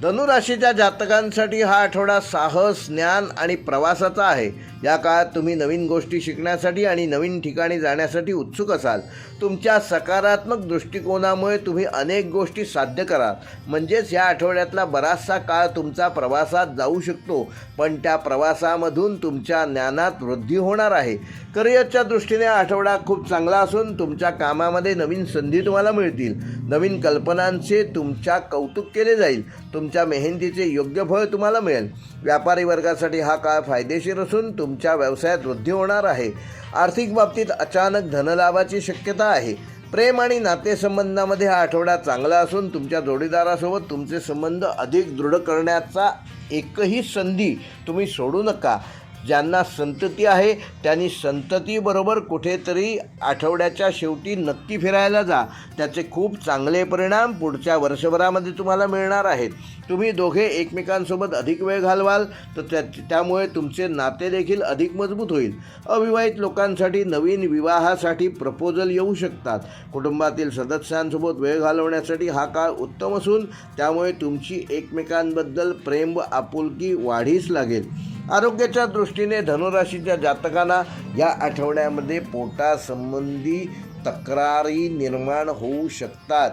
धनुराशीच्या जातकांसाठी हा आठवडा साहस, ज्ञान आणि प्रवासाचा आहे. या काळात तुम्ही नवीन गोष्टी शिकण्यासाठी आणि नवीन ठिकाणी जाण्यासाठी उत्सुक असाल. तुमच्या सकारात्मक दृष्टिकोनामुळे तुम्ही अनेक गोष्टी साध्य कराल. म्हणजेच या आठवड्यातला बराचसा काळ तुमचा प्रवासात जाऊ शकतो, पण त्या प्रवासामधून तुमच्या ज्ञानात वृद्धी होणार आहे. करिअरच्या दृष्टीने आठवडा खूप चांगला असून तुमच्या कामामध्ये नवीन संधी तुम्हाला मिळतील. नवीन कल्पनांचे तुमच्या कौतुक केले जाईल. तुमच्या मेहनतीचे योग्य फळ तुम्हाला मिळेल. व्यापारी वर्गासाठी हा काळ फायदेशीर असून तुमच्या व्यवसायात वृद्धी होणार आहे. आर्थिक बाबतीत अचानक धनलाभाची शक्यता आहे. प्रेम आणि नातेसंबंधामध्ये हा आठवडा चांगला असून तुमच्या जोडीदारासोबत तुमचे संबंध अधिक दृढ करण्याचा एकही संधी तुम्ही सोडू नका. ज्यांना संतती आहे त्यांनी संततीबरोबर कुठेतरी आठवड्याच्या शेवटी नक्की फिरायला जा. त्याचे खूप चांगले परिणाम पुढच्या वर्षभरामध्ये तुम्हाला मिळणार आहेत. तुम्ही दोघे एकमेकांसोबत अधिक वेळ घालवाल तर त्यामुळे तुमचे नाते देखील अधिक मजबूत होईल. अविवाहित लोकांसाठी नवीन विवाहासाठी प्रपोजल येऊ शकतात. कुटुंबातील सदस्यांसोबत वेळ घालवण्यासाठी हा काळ उत्तम असून त्यामुळे तुमची एकमेकांबद्दल प्रेम व आपुलकी वाढीस लागेल. आरोग्याच्या दृष्टीने धनुराशीच्या जातकांना या आठवड्यामध्ये पोटासंबंधी तक्रारी निर्माण होऊ शकतात.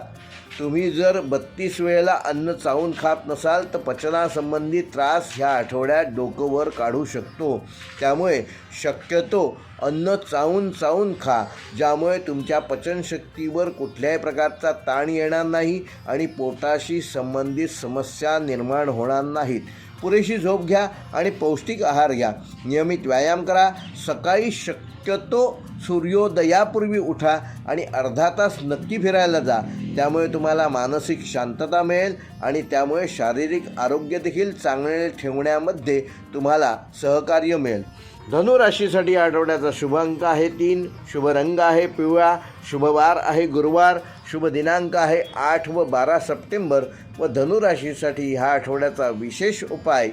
तुम्ही जर 32 वेळेला अन्न चावून खात नसाल तर पचनासंबंधी त्रास ह्या आठवड्यात डोकं वर काढू शकतो. त्यामुळे शक्यतो अन्न चावून खा, ज्यामुळे तुमच्या पचनशक्तीवर कुठल्याही प्रकारचा ताण येणार नाही आणि पोटाशी संबंधित समस्या निर्माण होणार नाहीत. पुरेशी झोप घ्या आणि पौष्टिक आहार घ्या. नियमित व्यायाम करा. सकाळी शक्यतो सूर्योदयापूर्वी उठा आणि अर्धा तास नक्की फिरायला जा. त्यामुळे तुम्हाला मानसिक शांतता मिळेल आणि त्यामुळे शारीरिक आरोग्य देखील चांगले ठेवण्यामध्ये तुम्हाला सहकार्य मिळेल. धनुराशीसाठी आठवड्याचा शुभ अंक आहे 3. शुभ रंग आहे पिवळा. शुभवार आहे गुरुवार. शुभ दिनांक आहे 8 व 12 सप्टेंबर. व धनुराशीसाठी ह्या आठवड्याचा विशेष उपाय,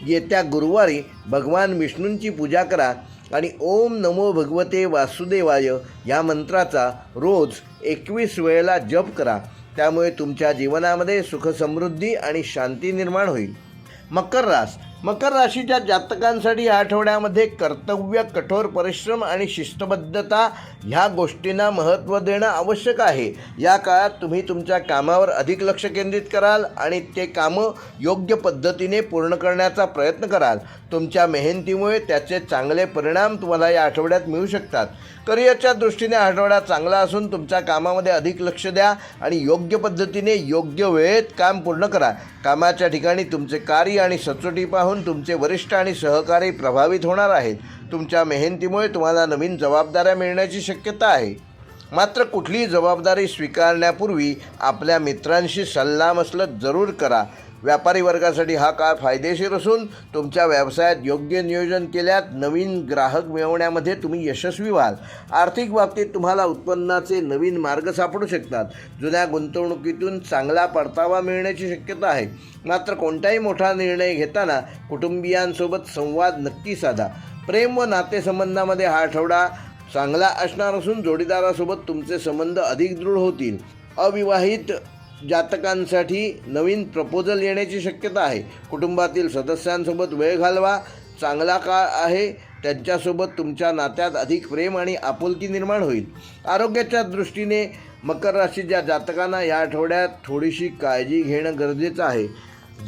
येत्या गुरुवारी भगवान विष्णूंची पूजा करा आणि ओम नमो भगवते वासुदेवाय या मंत्राचा रोज 21 वेळेला जप करा. त्यामुळे तुमच्या जीवनामध्ये सुख, समृद्धी आणि शांती निर्माण होईल. मकर राशीच्या जातकांसाठी या आठवड्यामध्ये कर्तव्य, कठोर परिश्रम आणि शिस्तबद्धता ह्या गोष्टींना महत्त्व देणं आवश्यक आहे. या काळात तुम्ही तुमच्या कामावर अधिक लक्ष केंद्रित कराल आणि ते कामं योग्य पद्धतीने पूर्ण करण्याचा प्रयत्न कराल. तुमच्या मेहनतीमुळे त्याचे चांगले परिणाम तुम्हाला या आठवड्यात मिळू शकतात. करिअरच्या दृष्टीने आठवडा चांगला असून तुमच्या कामामध्ये अधिक लक्ष द्या आणि योग्य पद्धतीने योग्य वेळेत काम पूर्ण करा. कामाच्या ठिकाणी तुमचे कार्य आणि सचोटी पाहून तुमचे वरिष्ठ आणि सहकारी प्रभावित होणार आहेत. तुमच्या मेहनतीमुळे तुम्हाला नवीन जबाबदाऱ्या मिळण्याची शक्यता आहे. मात्र कुठलीही जबाबदारी स्वीकारण्यापूर्वी आपल्या मित्रांशी सल्लामसलत जरूर करा. व्यापारी वर्गासाठी हा काळ फायदेशीर असून तुमच्या व्यवसायात योग्य नियोजन केल्यात नवीन ग्राहक मिळवण्यामध्ये तुम्ही यशस्वी व्हाल. आर्थिक बाबतीत तुम्हाला उत्पन्नाचे नवीन मार्ग सापडू शकतात. जुन्या गुंतवणुकीतून चांगला परतावा मिळण्याची शक्यता आहे. मात्र कोणताही मोठा निर्णय घेताना कुटुंबियांसोबत संवाद नक्की साधा. प्रेम व नातेसंबंधामध्ये हा आठवडा चांगला असणार असून जोडीदारासोबत तुमचे संबंध अधिक दृढ होतील. अविवाहित जातकांसाठी नवीन प्रपोजल येण्याची शक्यता आहे. कुटुंबातील सदस्यांसोबत वेळ घालवा. चांगला काळ आहे. त्यांच्यासोबत तुमच्या नात्यात अधिक प्रेम आणि आपुलकी निर्माण होईल. आरोग्याच्या दृष्टीने मकर राशीच्या जातकांना या आठवड्यात थोडीशी काळजी घेणं गरजेचं आहे.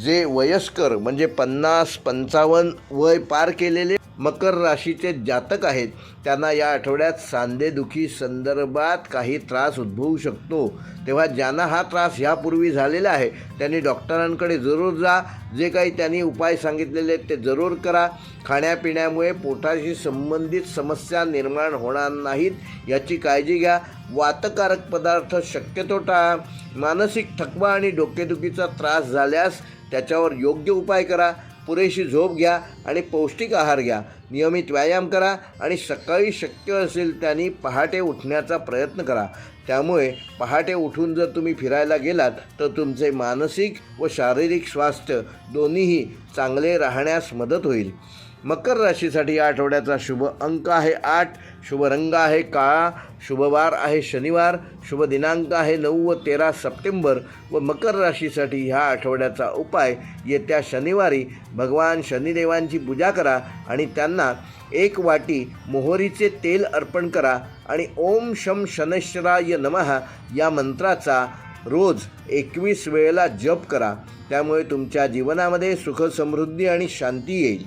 जे वयस्कर म्हणजे 50-55 वय पार केलेले मकर राशीचे जातक आहेत त्यांना या आठवड्यात सांधेदुखी संदर्भात काही त्रास उद्भवू शकतो. तेव्हा ज्यांना हा त्रास यापूर्वी झालेला आहे त्यांनी डॉक्टरांकडे जरूर जा. जे काही त्यांनी उपाय सांगितलेले आहेत ते जरूर करा. खाण्यापिण्यामुळे पोटाशी संबंधित समस्या निर्माण होणार नाहीत याची काळजी घ्या. वातकारक पदार्थ शक्यतो टाळा. मानसिक थकवा आणि डोकेदुखीचा त्रास झाल्यास त्याच्यावर योग्य उपाय करा. पुरेशी झोप घ्या आणि पौष्टिक आहार घ्या. नियमित व्यायाम करा आणि सकाळी शक्य असेल त्यांनी पहाटे उठण्याचा प्रयत्न करा. त्यामुळे पहाटे उठून जर तुम्ही फिरायला गेलात तर तुमचे मानसिक व शारीरिक स्वास्थ्य दोन्हीही चांगले राहण्यास मदत होईल. मकर राशीसाठी या आठवड्याचा शुभ अंक आहे 8. शुभ रंग आहे काळा. शुभवार आहे शनिवार. शुभ दिनांक आहे 9 व 13 सप्टेंबर. व मकर राशीसाठी ह्या आठवड्याचा उपाय येत्या शनिवारी भगवान शनिदेवांची पूजा करा आणि त्यांना 1 वाटी मोहरीचे तेल अर्पण करा आणि ओम शम शनैश्चराय नमः या मंत्राचा रोज 21 वेळेला जप करा. त्यामुळे तुमच्या जीवनामध्ये सुख समृद्धी आणि शांती येईल.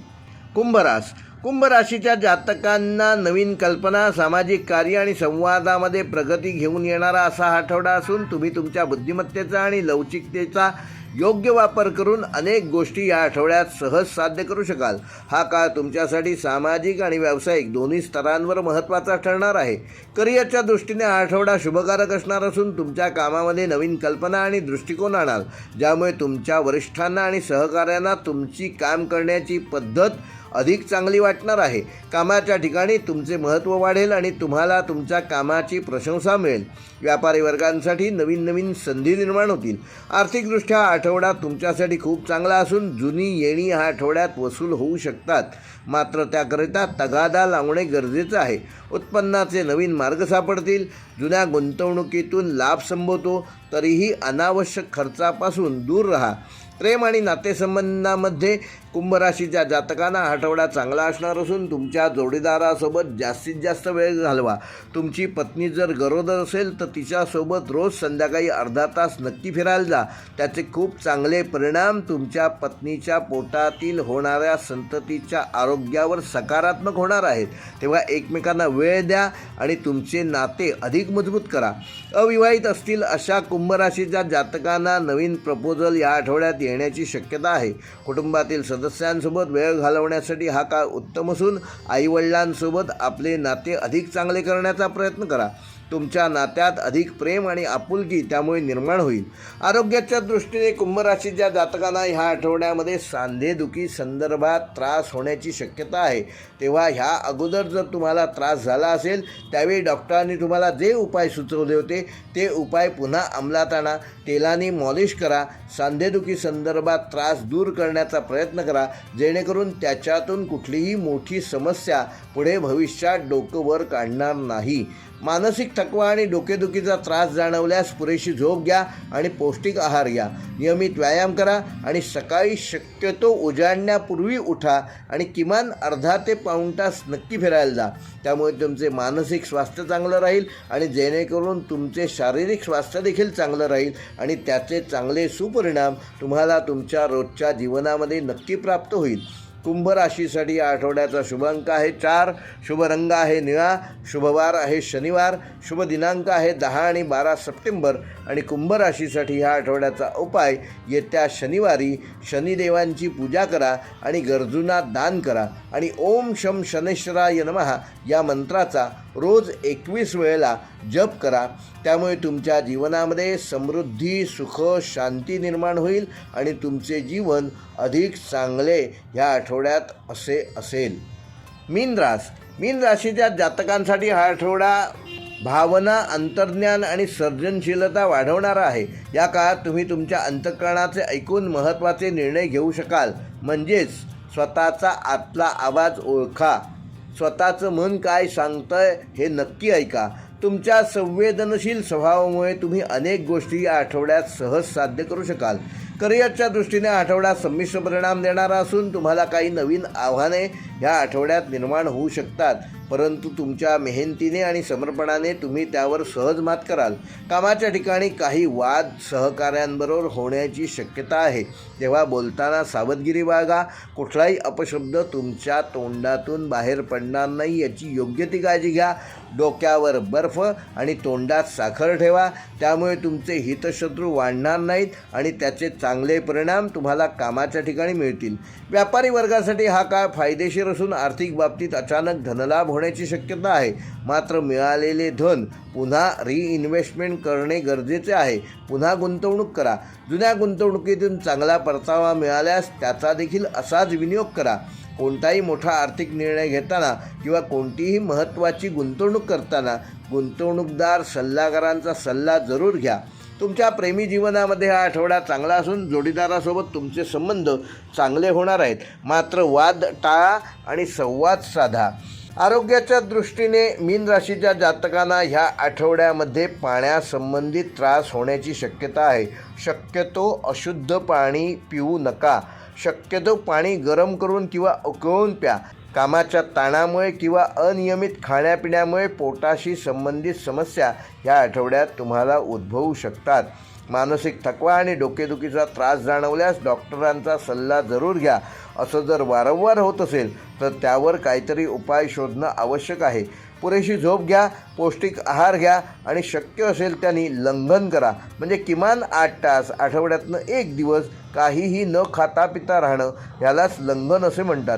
कुंभ राशीच्या जातकांना नवीन कल्पना, सामाजिक कार्य आणि संवादामध्ये प्रगती घेऊन येणारा असा हा आठवडा असून तुम्ही तुमच्या बुद्धिमत्तेचा आणि लवचिकतेचा योग्य वापर करून अनेक गोष्टी या आठवड्यात सहज साध्य करू शकाल. हा काळ तुमच्यासाठी सामाजिक आणि व्यावसायिक दोन्ही स्तरांवर महत्त्वाचा ठरणार आहे. करिअरच्या दृष्टीने हा आठवडा शुभकारक असणार असून तुमच्या कामामध्ये नवीन कल्पना आणि दृष्टिकोन आणाल, ज्यामुळे तुमच्या वरिष्ठांना आणि सहकाऱ्यांना तुमची काम करण्याची पद्धत अधिक चांगली वाटणार आहे. कामाच्या ठिकाणी तुमचे महत्त्व वाढेल आणि तुम्हाला तुमच्या कामाची प्रशंसा मिळेल. व्यापारी वर्गांसाठी नवीन संधी निर्माण होतील. आर्थिकदृष्ट्या हा आठवडा तुमच्यासाठी खूप चांगला असून जुनी येणी ह्या आठवड्यात वसूल होऊ शकतात. मात्र त्याकरिता तगादा लावणे गरजेचं आहे. उत्पन्नाचे नवीन मार्ग सापडतील. जुन्या गुंतवणुकीतून लाभ संभवतो. तरीही अनावश्यक खर्चापासून दूर राहा. प्रेम आणि नातेसंबंधामध्ये कुंभ राशीच्या जातकांना हा आठवडा चांगला असणार असून तुमच्या जोडीदारासोबत जास्तीत जास्त वेळ घालवा. तुमची पत्नी जर गरोदर असेल तर तिच्यासोबत रोज संध्याकाळी अर्धा तास नक्की फिरायला जा. त्याचे खूप चांगले परिणाम तुमच्या पत्नीच्या पोटातील होणाऱ्या संततीच्या आरोग्यावर सकारात्मक होणार आहेत. तेव्हा एकमेकांना वेळ द्या आणि तुमचे नाते अधिक मजबूत करा. अविवाहित असतील अशा कुंभ राशीच्या जातकांना नवीन प्रपोजल या आठवड्यात येण्याची शक्यता आहे. कुटुंबातील सदस्यांसोबत वेळ घालवण्यासाठी हा काळ उत्तम असून आईवडिलांसोबत आपले नाते अधिक चांगले करण्याचा प्रयत्न करा. तुमच्या नात्यात अधिक प्रेम आणि आपुलकी त्यामुळे निर्माण होईल. आरोग्याच्या दृष्टीने कुंभ राशीच्या जातकांना ह्या आठवड्यामध्ये सांधेदुखी संदर्भात त्रास होण्याची शक्यता आहे. तेव्हा ह्या अगोदर जर तुम्हाला त्रास झाला असेल त्यावेळी डॉक्टरांनी तुम्हाला जे उपाय सुचवले होते ते उपाय पुन्हा अंमलात आणा. तेलाने मॉलिश करा. सांधेदुखी संदर्भात त्रास दूर करण्याचा प्रयत्न करा, जेणेकरून त्याच्यातून कुठलीही मोठी समस्या पुढे भविष्यात डोकं वर काढणार नाही. मानसिक थकवा आणि डोकेदुखीचा त्रास जाणवल्यास पुरेशी झोप घ्या आणि पौष्टिक आहार घ्या. नियमित व्यायाम करा आणि सकाळी शक्यतो उजाडण्यापूर्वी उठा आणि किमान अर्धा ते पाऊण तास नक्की फिरायला जा. त्यामुळे तुमचे मानसिक स्वास्थ्य चांगलं राहील आणि जेणेकरून तुमचे शारीरिक स्वास्थ्य देखील चांगलं राहील आणि त्याचे चांगले सुपरिणाम तुम्हाला तुमच्या रोजच्या जीवनामध्ये नक्की प्राप्त होईल. कुंभ राशीसाठी या आठवड्याचा शुभ अंक आहे 4. शुभ रंग आहे निळा. शुभवार आहे शनिवार. शुभ दिनांक आहे 10 आणि 12 सप्टेंबर. आणि कुंभ राशीसाठी ह्या आठवड्याचा उपाय येत्या शनिवारी शनिदेवांची पूजा करा आणि गरजूंना दान करा आणि ओम शम शनैश्चराय नमः या मंत्राचा रोज 21 वेळेला जप करा. त्यामुळे तुमच्या जीवनामध्ये समृद्धी, सुख, शांती निर्माण होईल आणि तुमचे जीवन अधिक चांगले ह्या आठवड्यात असेल. मीन राशीच्या जातकांसाठी हा आठवडा भावना, अंतर्ज्ञान आणि सर्जनशीलता वाढवणारा आहे. या काळात तुम्ही तुमच्या अंतःकरणाचे ऐकून महत्त्वाचे निर्णय घेऊ शकाल. म्हणजेच स्वतःचा आतला आवाज ओळखा. स्वतःचं मन काय सांगतंय हे नक्की ऐका. तुमच्या संवेदनशील स्वभावामुळे तुम्ही अनेक गोष्टी या आठवड्यात सहज साध्य करू शकाल. करिअरच्या दृष्टीने आठवडा संमिश्र परिणाम देणारा असून तुम्हाला काही नवीन आव्हाने ह्या आठवड्यात निर्माण होऊ शकतात, परंतु तुमच्या मेहनतीने आणि समर्पणाने तुम्ही त्यावर सहज मात कराल. कामाच्या ठिकाणी काही वाद सहकाऱ्यांबरोबर होण्याची शक्यता आहे, तेव्हा बोलताना सावधगिरी बाळगा. कुठलाही अपशब्द तुमच्या तोंडातून बाहेर पडणार नाही याची योग्य ती काळजी घ्या. डोक्यावर बर्फ आणि तोंडात साखर ठेवा, त्यामुळे तुमचे हितशत्रू वाढणार नाहीत आणि त्याचे चांगले परिणाम तुम्हाला कामाच्या ठिकाणी मिळतील. व्यापारी वर्गासाठी हा काळ फायदेशीर असून आर्थिक बाबतीत अचानक धनलाभ होण्याची शक्यता आहे. मात्र मिळालेले धन पुन्हा रिइन्व्हेस्टमेंट करणे गरजेचे आहे. पुन्हा गुंतवणूक करा. जुन्या गुंतवणुकीतून चांगला परतावा मिळाल्यास त्याचा देखील असाच विनियोग करा. कोणताही मोठा आर्थिक निर्णय घेताना किंवा कोणतीही महत्त्वाची गुंतवणूक करताना गुंतवणूकदार सल्लागारांचा सल्ला जरूर घ्या. तुमच्या प्रेमी जीवनामध्ये हा आठवडा चांगला असून जोडीदारासोबत तुमचे संबंध चांगले होणार आहेत. मात्र वाद टाळा आणि संवाद साधा. आरोग्याच्या दृष्टीने मीन राशीच्या जातकांना ह्या आठवड्यामध्ये पाण्यासंबंधित त्रास होण्याची शक्यता आहे. शक्यतो अशुद्ध पाणी पिऊ नका. शक्यतो पाणी गरम करून किंवा उकळून प्या. कामाच्या ताणामुळे किंवा अनियमित खाण्यापिण्यामुळे पोटाशी संबंधित समस्या ह्या आठवड्यात तुम्हाला उद्भवू शकतात. मानसिक थकवा आणि डोकेदुखीचा त्रास जाणवल्यास डॉक्टरांचा सल्ला जरूर घ्या. असं जर वारंवार होत असेल तर त्यावर काहीतरी उपाय शोधणं आवश्यक आहे. पुरेशी झोप घ्या, पौष्टिक आहार घ्या आणि शक्य असेल त्यांनी लंघन करा. म्हणजे किमान 8 तास आठवड्यातनं 1 दिवस काहीही न खाता पिता राहणं यालाच लंघन असे म्हणतात.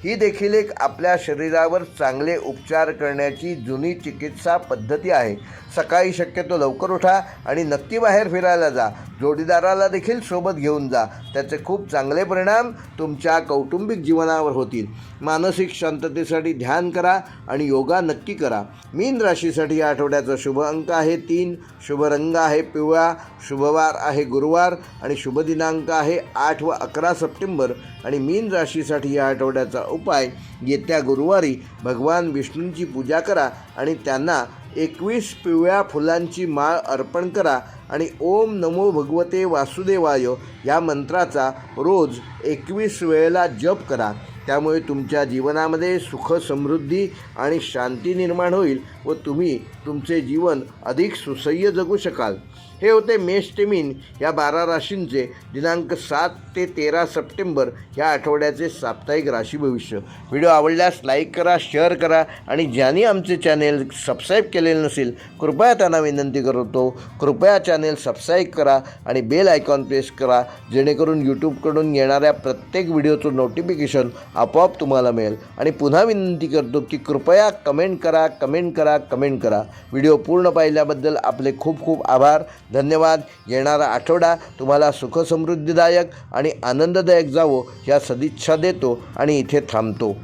ही देखील एक आपल्या शरीरावर चांगले उपचार करण्याची जुनी चिकित्सा पद्धती आहे. सकाळी शक्यतो लवकर उठा आणि नक्की बाहेर फिरायला जा. जोडीदाराला देखील सोबत घेऊन जा. त्याचे खूप चांगले परिणाम तुमच्या कौटुंबिक जीवनावर होतील. मानसिक शांततेसाठी ध्यान करा आणि योगा नक्की करा. मीन राशीसाठी या आठवड्याचा शुभ अंक आहे 3, शुभ रंग आहे पिवळा, शुभवार आहे गुरुवार आणि शुभ दिनांक आहे 8 व 11 सप्टेंबर. आणि मीन राशीसाठी या आठवड्याचा उपाय, येत्या गुरुवारी भगवान विष्णूंची पूजा करा आणि त्यांना 21 पिवळ्या फुलांची माळ अर्पण करा आणि ओम नमो भगवते वासुदेवाय या मंत्राचा रोज 21 वेळेला जप करा. त्यामुळे तुमच्या जीवनामध्ये सुख, समृद्धी आणि शांती निर्माण होईल व तुम्ही तुमचे जीवन अधिक सुसह्य जगू शकाल. हे होते मेष ते मीन या 12 राशींचे दिनांक 7 ते 13 सप्टेंबर ह्या आठवड्याचे साप्ताहिक राशी भविष्य. व्हिडिओ आवडल्यास लाईक करा, शेअर करा आणि ज्यांनी आमचे चॅनेल सबस्क्राईब केलेले नसेल कृपया त्यांना विनंती करतो, कृपया चॅनेल सबस्क्राईब करा आणि बेल आयकॉन प्रेस करा, जेणेकरून यूट्यूबकडून येणाऱ्या प्रत्येक व्हिडिओचं नोटिफिकेशन आपोआप तुम्हाला मिळेल. आणि पुन्हा विनंती करतो की कृपया कमेंट करा, कमेंट करा, कमेंट करा. व्हिडिओ पूर्ण पाहिल्याबद्दल आपले खूप खूप आभार, धन्यवाद. येणारा आठवडा तुम्हाला सुखसमृद्धीदायक आणि आनंददायक जावो ह्या सदिच्छा देतो आणि इथे थांबतो.